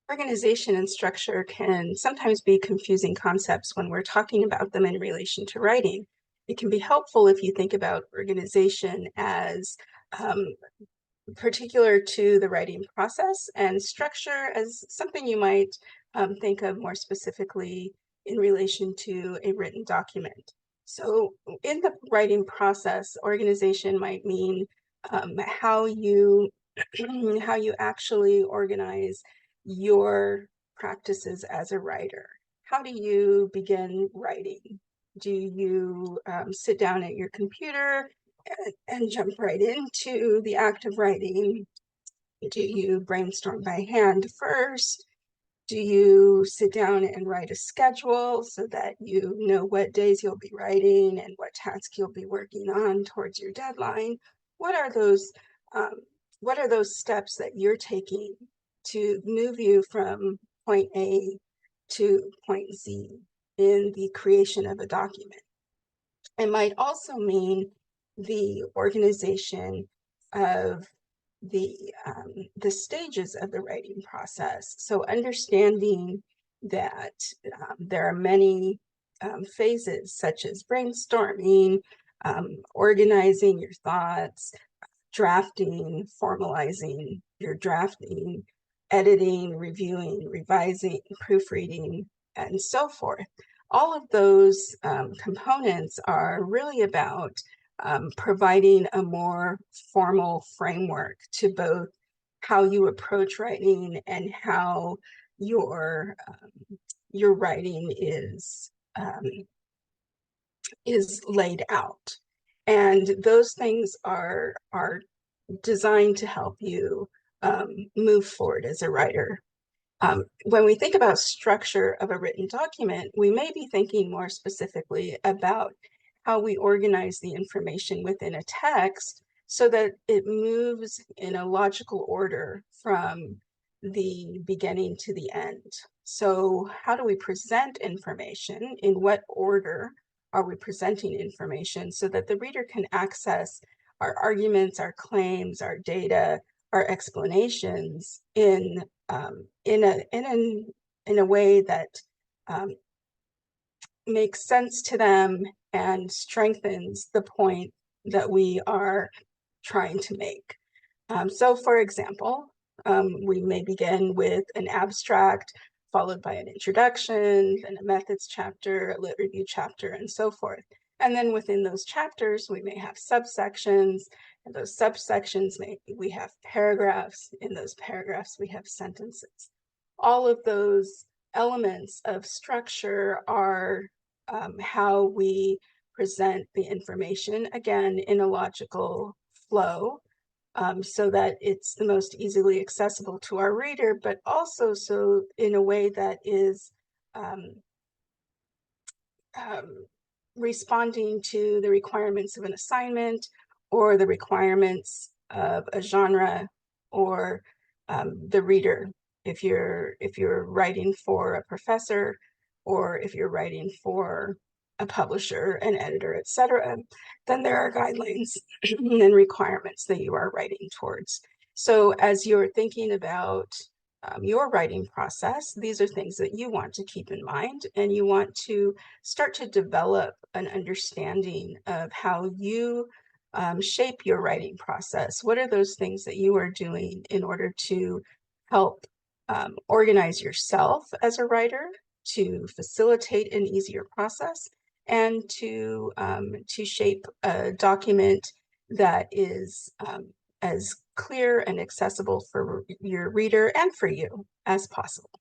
Organization and structure can sometimes be confusing concepts when we're talking about them in relation to writing. It can be helpful if you think about organization as particular to the writing process, and structure as something you might think of more specifically in relation to a written document. So in the writing process, organization might mean how you how you actually organize your practices as a writer. How do you begin writing? Do you sit down at your computer and jump right into the act of writing? Do you brainstorm by hand first? Do you sit down and write a schedule so that you know what days you'll be writing and what task you'll be working on towards your deadline? What are those um, what are those steps that you're taking to move you from point A to point Z in the creation of a document? It might also mean the organization of the stages of the writing process. So understanding that there are many phases, such as brainstorming, organizing your thoughts, drafting, formalizing your drafting, editing, reviewing, revising, proofreading, and so forth. All of those components are really about providing a more formal framework to both how you approach writing and how your writing is laid out. And those things are designed to help you move forward as a writer. When we think about structure of a written document, we may be thinking more specifically about how we organize the information within a text so that it moves in a logical order from the beginning to the end. So how do we present information? In what order are we presenting information so that the reader can access our arguments, our claims, our data, our explanations in a way that makes sense to them and strengthens the point that we are trying to make. So for example, we may begin with an abstract, followed by an introduction, then a methods chapter, a lit review chapter, and so forth. And then within those chapters, we may have subsections, and those subsections we have paragraphs. In those paragraphs, we have sentences. All of those elements of structure are how we present the information, again, in a logical flow, so that it's the most easily accessible to our reader, but also so in a way that is responding to the requirements of an assignment or the requirements of a genre or the reader. If you're writing for a professor, or if you're writing for a publisher, an editor, etc., then there are guidelines and requirements that you are writing towards. So as you're thinking about your writing process, these are things that you want to keep in mind, and you want to start to develop an understanding of how you shape your writing process. What are those things that you are doing in order to help organize yourself as a writer, to facilitate an easier process, and to shape a document that is as clear and accessible for your reader and for you as possible.